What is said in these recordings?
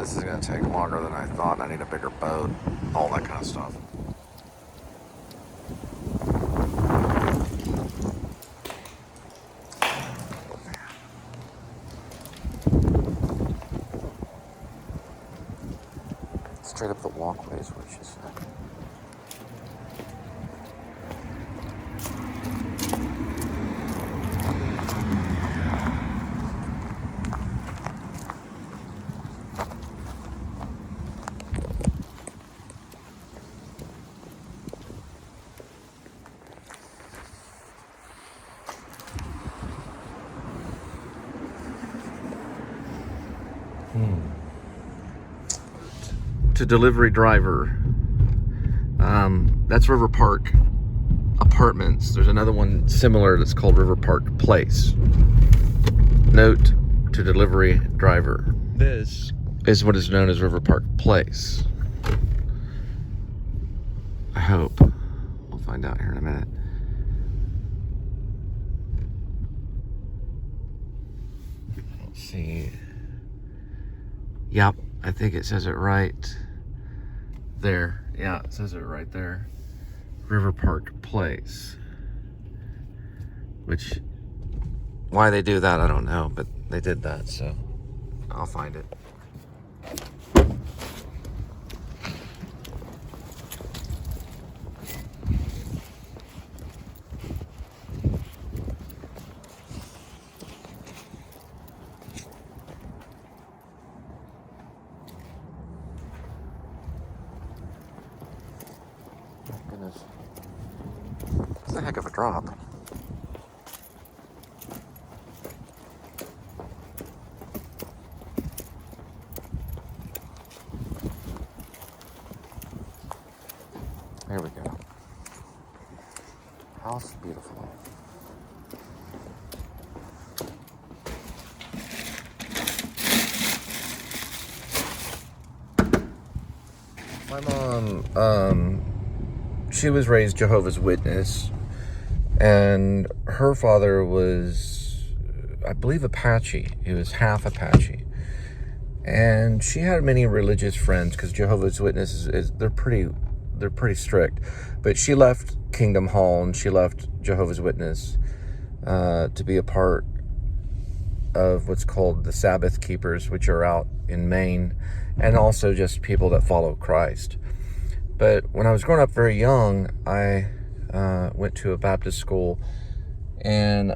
this is going to take longer than I thought. I need a bigger boat, all that kind of stuff. Straight up the walkways, which is... To delivery driver. That's River Park Apartments. There's another one similar that's called River Park Place. Note to delivery driver. This is what is known as River Park Place. I hope. We'll find out here in a minute. Let's see. Yep, I think it says it right there. Yeah, it says it right there. River Park Place. Which, why they do that, I don't know, but they did that, so I'll find it. Goodness. It's a heck of a drop. There we go. House beautiful. My mom, she was raised Jehovah's Witness, and her father was, I believe, Apache. He was half Apache, and she had many religious friends because Jehovah's Witnesses they're pretty strict. But she left Kingdom Hall and she left Jehovah's Witness to be a part of what's called the Sabbath Keepers, which are out in Maine, and also just people that follow Christ. But when I was growing up very young, I went to a Baptist school, and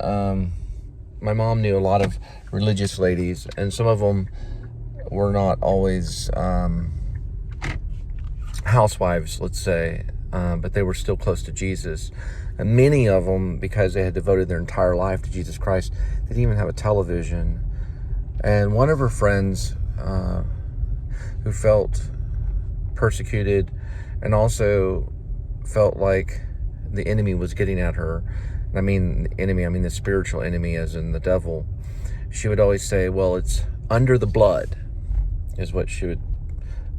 my mom knew a lot of religious ladies, and some of them were not always housewives, let's say, but they were still close to Jesus. And many of them, because they had devoted their entire life to Jesus Christ, they didn't even have a television. And one of her friends who felt persecuted and also felt like the enemy was getting at her, and I mean the enemy, I mean the spiritual enemy, as in the devil, she would always say, well, it's under the blood, is what she would,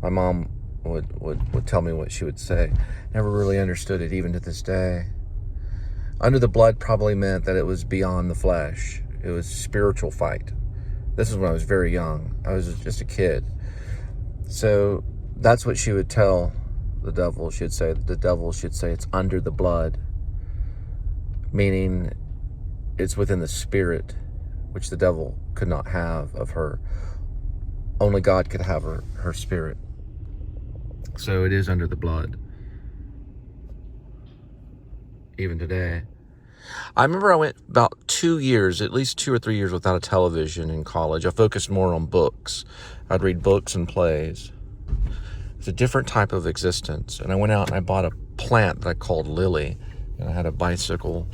my mom would tell me what she would say. Never really understood it, even to this day. Under the blood probably meant that it was beyond the flesh. It was a spiritual fight. This is when I was very young. I was just a kid. So that's what she would tell the devil. She'd say, the devil should say it's under the blood, meaning it's within the spirit, which the devil could not have of her. Only God could have her spirit. So it is under the blood. Even today. I remember I went about 2 years, at least 2 or 3 years without a television in college. I focused more on books. I'd read books and plays. It's a different type of existence. And I went out and I bought a plant that I called Lily. And I had a bicycle.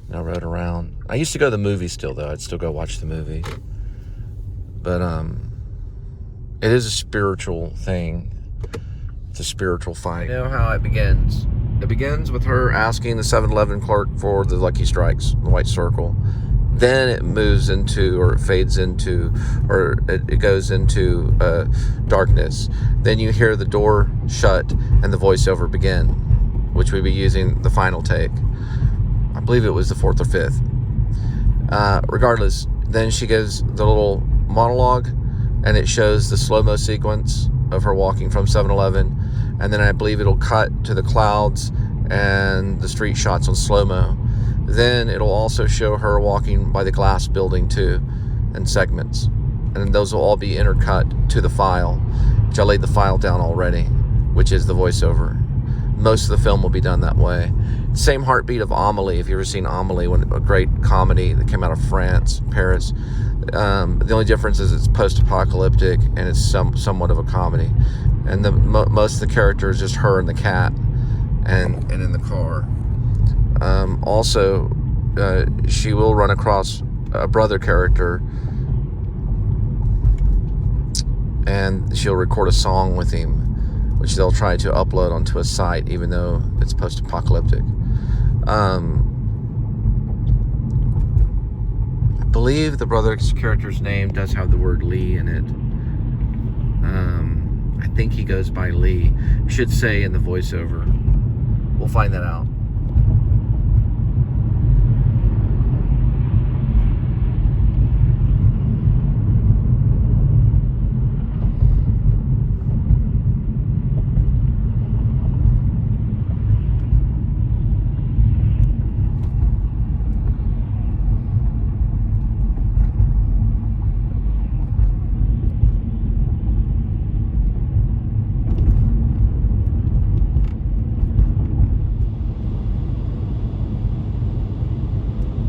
And I rode around. I used to go to the movies still, though. I'd still go watch the movie. But it is a spiritual thing. It's a spiritual fight. You know how it begins. It begins with her asking the 7-Eleven clerk for the Lucky Strikes, the white circle. Then it moves into, or it fades into, or it goes into darkness. Then you hear the door shut and the voiceover begin, which we'd be using the final take. I believe it was the 4th or 5th. Regardless, then she gives the little monologue and it shows the slow-mo sequence of her walking from 7-Eleven, and then I believe it'll cut to the clouds and the street shots on slow-mo. Then it'll also show her walking by the glass building too, in segments, and those will all be intercut to the file, which I laid the file down already, which is the voiceover. Most of the film will be done that way. Same heartbeat of Amélie. If you've ever seen Amélie, a great comedy that came out of France, Paris. The only difference is it's post-apocalyptic and it's somewhat of a comedy. And most of the character is just her and the cat, and in the car. Also, she will run across a brother character, and she'll record a song with him, which they'll try to upload onto a site, even though it's post-apocalyptic. I believe the brother's character's name does have the word Lee in it. I think he goes by Lee. Should say in the voiceover. We'll find that out.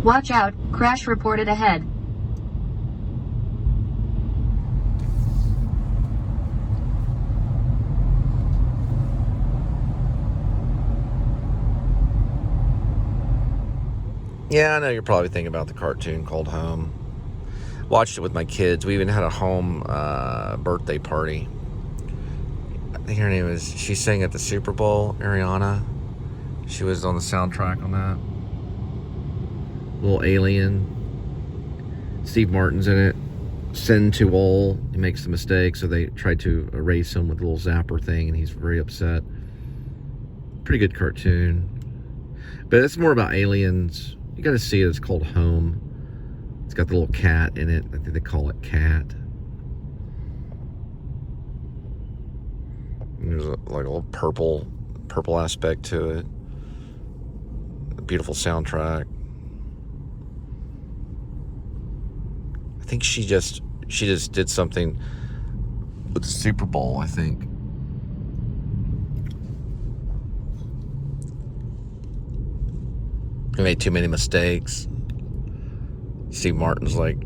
Watch out, crash reported ahead. Yeah, I know you're probably thinking about the cartoon called Home. Watched it with my kids. We even had a home birthday party. I think her name is, she sang at the Super Bowl, Ariana. She was on the soundtrack on that. Little alien. Steve Martin's in it. Send to all. He makes the mistake, so they try to erase him with a little zapper thing, and he's very upset. Pretty good cartoon. But it's more about aliens. You gotta see it. It's called Home. It's got the little cat in it. I think they call it Cat. And there's like a little purple aspect to it. A beautiful soundtrack. I think she just did something with the Super Bowl, I think. He made too many mistakes. Steve Martin's like,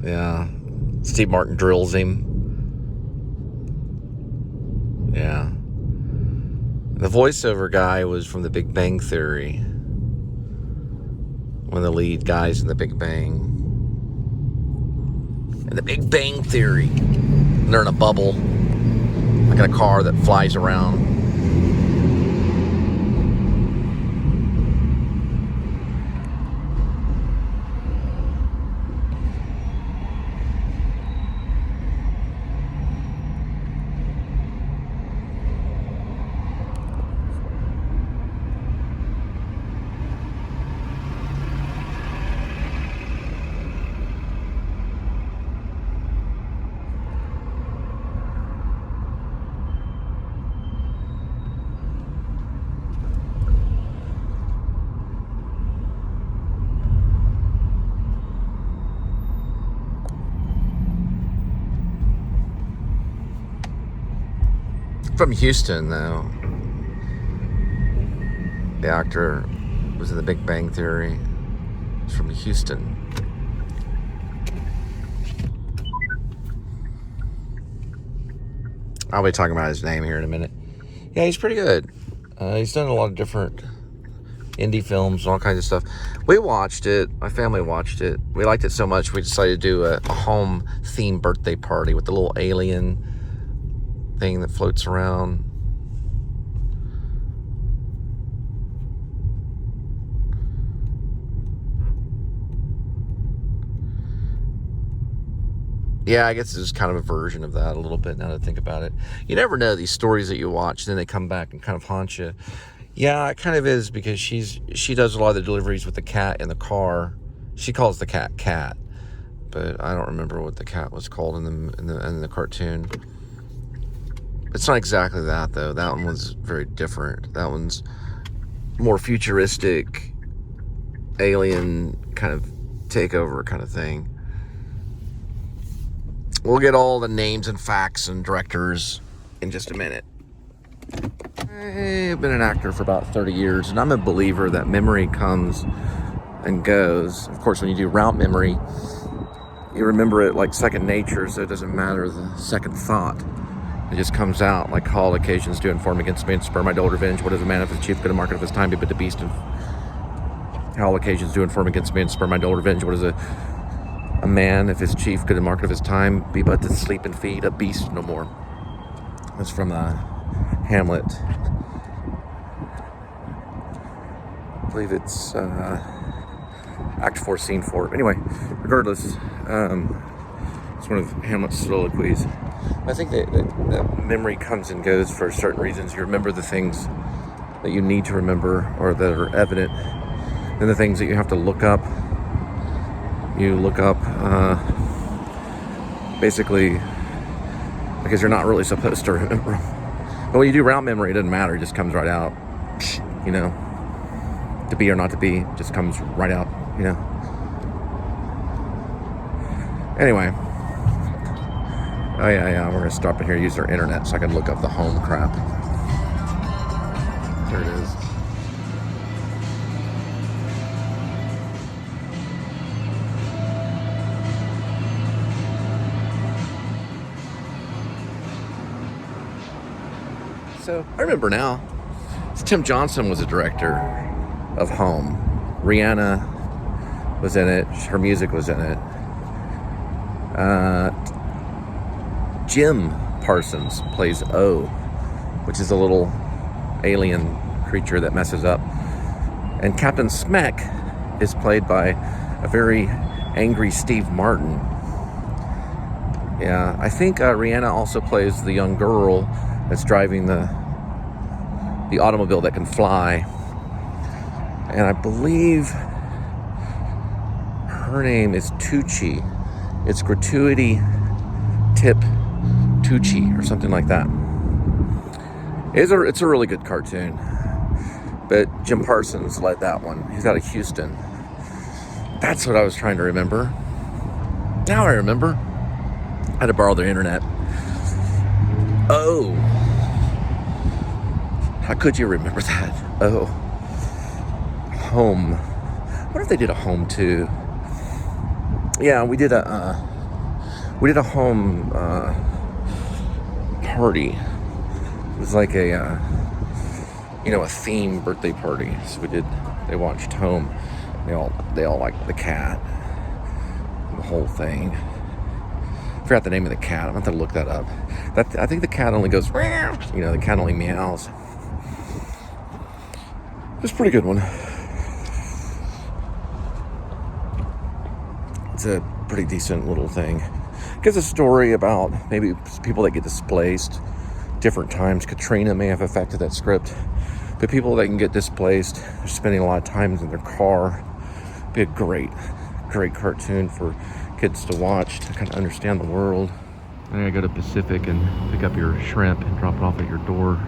yeah. Steve Martin drills him. Yeah. The voiceover guy was from The Big Bang Theory. One of the lead guys in The Big Bang. In The Big Bang Theory. They're in a bubble. Like in a car that flies around. From Houston, though. The actor was in The Big Bang Theory. He's from Houston. I'll be talking about his name here in a minute. Yeah, he's pretty good. He's done a lot of different indie films and all kinds of stuff. We watched it. My family watched it. We liked it so much we decided to do a home-themed birthday party with the little alien thing that floats around. Yeah, I guess it's kind of a version of that a little bit now that I think about it. You never know, these stories that you watch, then they come back and kind of haunt you. Yeah, it kind of is, because she does a lot of the deliveries with the cat in the car. She calls the cat Cat. but I don't remember what the cat was called in the cartoon. It's not exactly that, though. That one was very different. That one's more futuristic, alien kind of takeover kind of thing. We'll get all the names and facts and directors in just a minute. I've been an actor for about 30 years, and I'm a believer that memory comes and goes. Of course, when you do route memory, you remember it like second nature, so it doesn't matter the second thought. It just comes out like all occasions do inform against me and spur my dull revenge. What is a man if his chief could have market of his time be but the beast of all occasions do inform against me and spur my dull revenge? What is a man if his chief could have market of his time be but to sleep and feed a beast no more? That's from Hamlet. I believe it's Act 4, Scene 4. Anyway, regardless, it's one of Hamlet's soliloquies. I think that memory comes and goes for certain reasons. You remember the things that you need to remember or that are evident, and the things that you have to look up. You look up basically because you're not really supposed to remember them. But when you do route memory, it doesn't matter. It just comes right out. You know, to be or not to be just comes right out. You know. Anyway. Oh yeah, we're gonna stop in here and use our internet so I can look up the home crap. There it is. So, I remember now. Tim Johnson was a director of Home. Rihanna was in it. Her music was in it. Jim Parsons plays O, which is a little alien creature that messes up. And Captain Smeck is played by a very angry Steve Martin. Yeah, I think Rihanna also plays the young girl that's driving the automobile that can fly. And I believe her name is Tucci. It's Gratuity Tip Tucci or something like that. It's a really good cartoon. But Jim Parsons led that one. He's out of Houston. That's what I was trying to remember. Now I remember. I had to borrow their internet. Oh. How could you remember that? Oh. Home. What if they did a Home too? Yeah, we did a Home party. It was like a theme birthday party. So they watched Home. They all liked the cat. The whole thing. I forgot the name of the cat. I'm going to have to look that up. I think the cat only goes, the cat only meows. It's a pretty good one. It's a pretty decent little thing. It gives a story about maybe people that get displaced different times. Katrina may have affected that script, but people that can get displaced, they're spending a lot of time in their car. Be a great cartoon for kids to watch to kind of understand the world. I gotta go to Pacific and pick up your shrimp and drop it off at your door.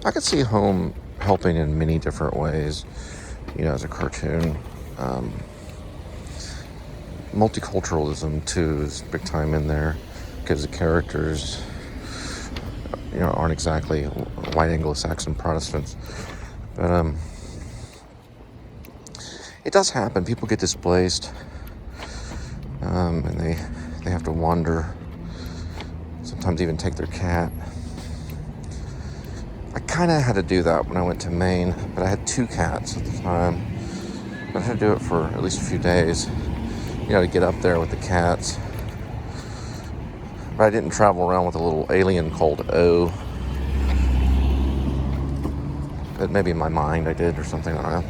I could see Home helping in many different ways, as a cartoon. Multiculturalism too is big time in there because the characters, aren't exactly white Anglo-Saxon Protestants, but it does happen. People get displaced, and they have to wander. Sometimes even take their cat. I kind of had to do that when I went to Maine, but I had 2 cats at the time. But I had to do it for at least a few days, to get up there with the cats. But I didn't travel around with a little alien called O. But maybe in my mind I did or something, I don't know.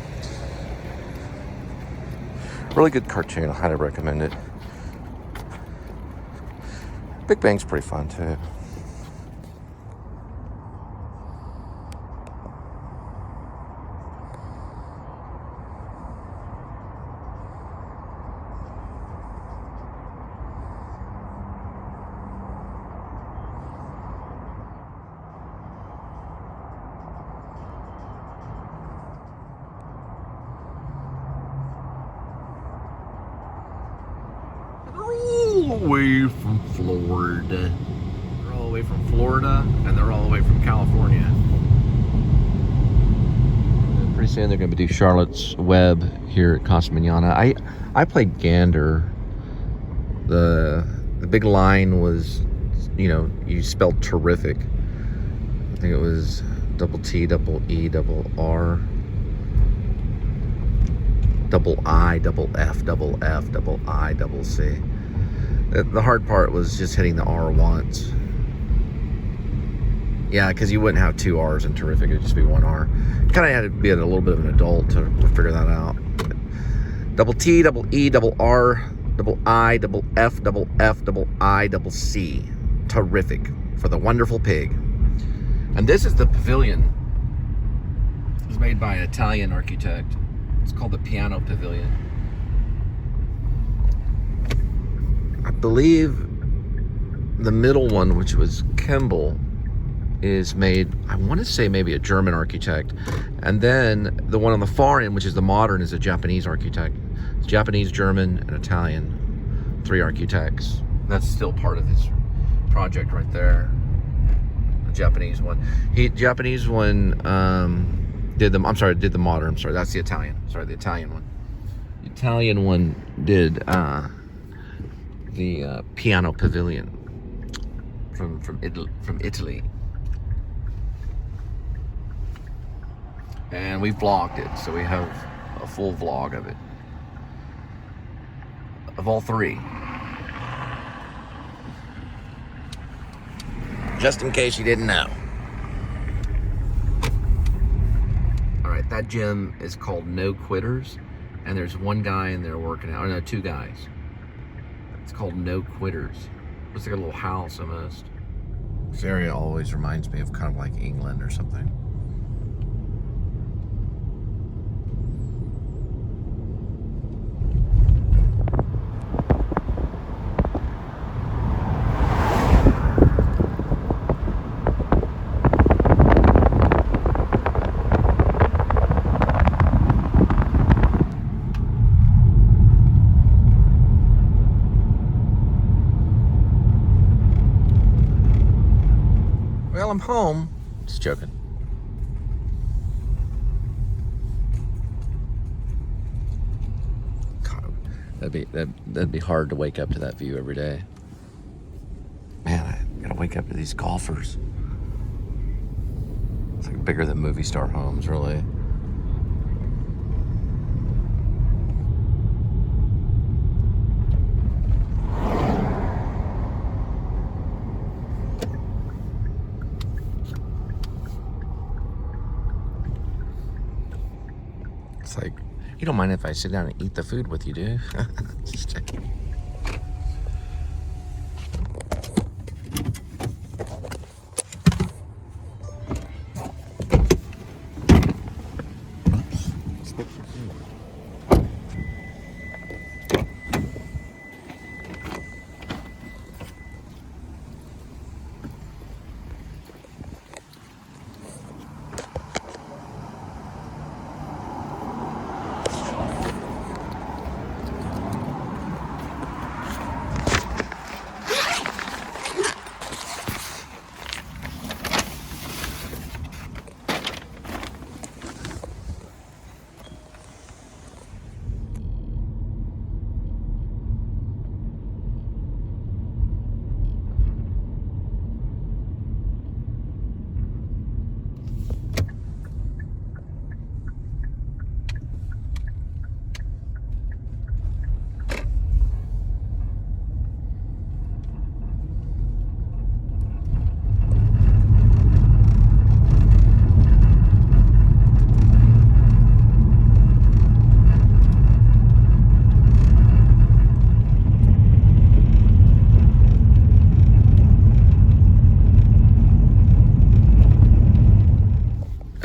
Really good cartoon. I highly recommend it. Big Bang's pretty fun too. Away from Florida. They're all the way from Florida, and they're all the way from California. Pretty soon they're going to do Charlotte's Web here at Casa Manana. I played Gander. The big line was, you know, you spelled terrific. I think it was double T, double E, double R, double I, double F, double F, double I, double C. The hard part was just hitting the R once. Yeah, because you wouldn't have two R's in terrific. It'd just be one R. Kind of had to be a little bit of an adult to figure that out. Double T, double E, double R, double I, double F, double I, double C. Terrific for the wonderful pig. And this is the pavilion. It was made by an Italian architect. It's called the Piano Pavilion. I believe the middle one, which was Kimball, is made, I want to say maybe a German architect. And then the one on the far end, which is the modern, is a Japanese architect. It's Japanese, German, and Italian. 3 architects. That's still part of this project right there. The Japanese one. Japanese one did the modern. I'm sorry, that's the Italian. Sorry, the Italian one. The Italian one did the Piano Pavilion from Italy. And we vlogged it, so we have a full vlog of it. Of all 3. Just in case you didn't know. Alright, that gym is called No Quitters. And there's one guy in there working out. Or no, 2 guys. It's called No Quitters. Looks like a little house almost. This area always reminds me of kind of like England or something. Well, I'm home. Just joking. God, that'd be hard to wake up to that view every day. Man, I gotta wake up to these golfers. It's like bigger than movie star homes, really. It's like, you don't mind if I sit down and eat the food with you, do you? Just checking.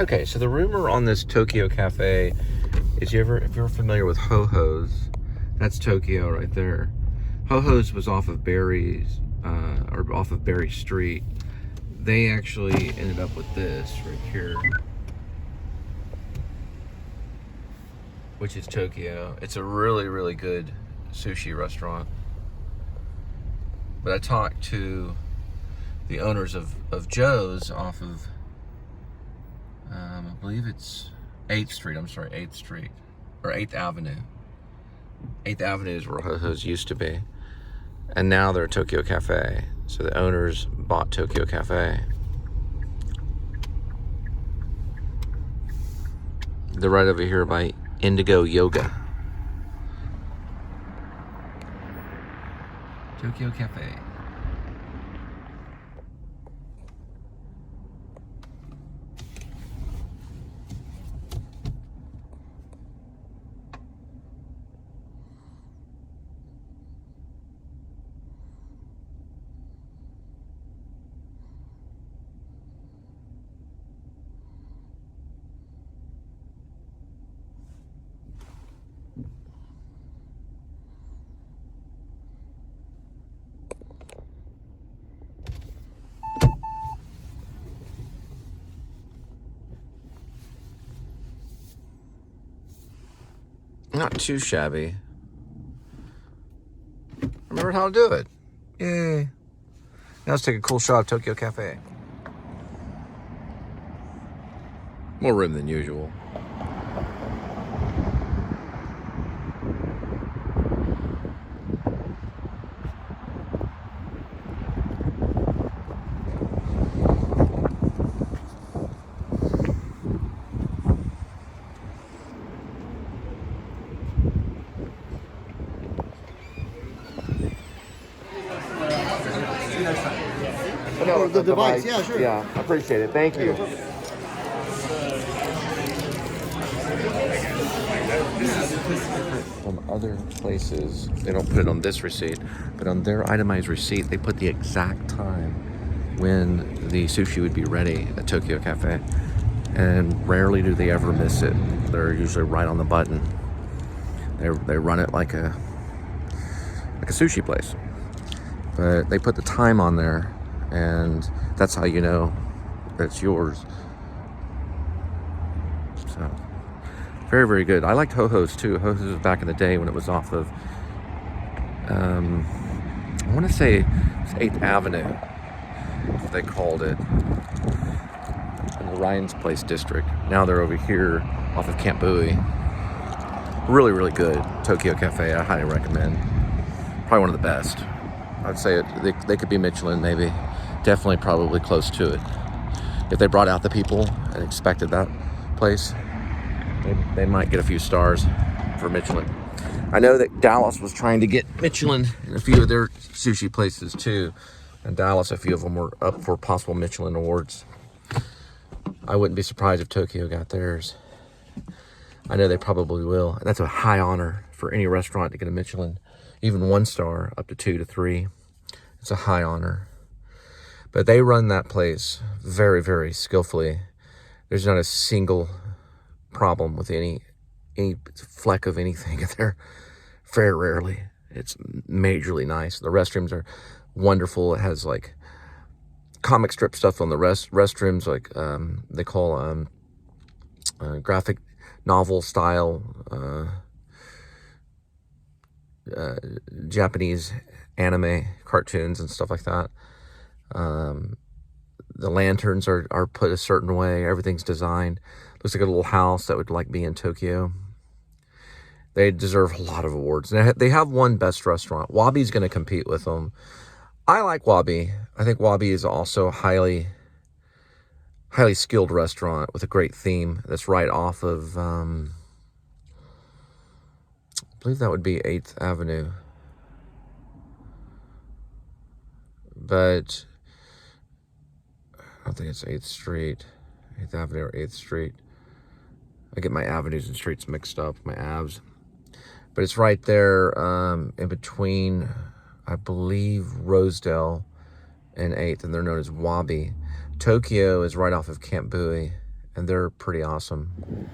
Okay, so the rumor on this Tokyo Cafe is if you're familiar with Ho-Ho's, that's Tokyo right there. Ho-Ho's was off of Berry Street. They actually ended up with this right here, which is Tokyo. It's a really, really good sushi restaurant. But I talked to the owners of Joe's off of, I believe it's 8th Street. I'm sorry, 8th Street. Or 8th Avenue. 8th Avenue is where Ho-Ho's used to be. And now they're Tokyo Cafe. So the owners bought Tokyo Cafe. They're right over here by Indigo Yoga. Tokyo Cafe. Not too shabby. Remember how to do it. Yay. Now let's take a cool shot of Tokyo Cafe. More room than usual. No, the device. Yeah, sure. Yeah, I appreciate it. Thank you. From other places, they don't put it on this receipt, but on their itemized receipt, they put the exact time when the sushi would be ready at Tokyo Cafe. And rarely do they ever miss it. They're usually right on the button. They run it like a sushi place. But they put the time on there, and that's how you know that it's yours. So, very, very good. I liked Ho-Ho's too. Ho-Ho's was back in the day when it was off of, I want to say it's 8th Avenue, that's what they called it, in the Ryan's Place district. Now they're over here off of Camp Bowie. Really, really good Tokyo Cafe. I highly recommend. Probably one of the best. I'd say they could be Michelin, maybe. Definitely probably close to it. If they brought out the people and expected that place, they might get a few stars for Michelin. I know that Dallas was trying to get Michelin in a few of their sushi places too. In Dallas, a few of them were up for possible Michelin awards. I wouldn't be surprised if Tokyo got theirs. I know they probably will. And that's a high honor for any restaurant to get a Michelin. Even 1 star, up to 2 to 3. It's a high honor. But they run that place very, very skillfully. There's not a single problem with any fleck of anything in there. Very rarely. It's majorly nice. The restrooms are wonderful. It has like comic strip stuff on the restrooms, like they call graphic novel style Japanese anime cartoons and stuff like that. The lanterns are put a certain way. Everything's designed. Looks like a little house that would like be in Tokyo. They deserve a lot of awards. They have won Best Restaurant. Wabi's going to compete with them. I like Wabi. I think Wabi is also a highly skilled restaurant with a great theme that's right off of, I believe that would be 8th Avenue. But I don't think it's 8th Street, 8th Avenue or 8th Street. I get my avenues and streets mixed up, my Avs. But it's right there in between, I believe, Rosedale and 8th, and they're known as Wabi. Tokyo is right off of Camp Bowie and they're pretty awesome.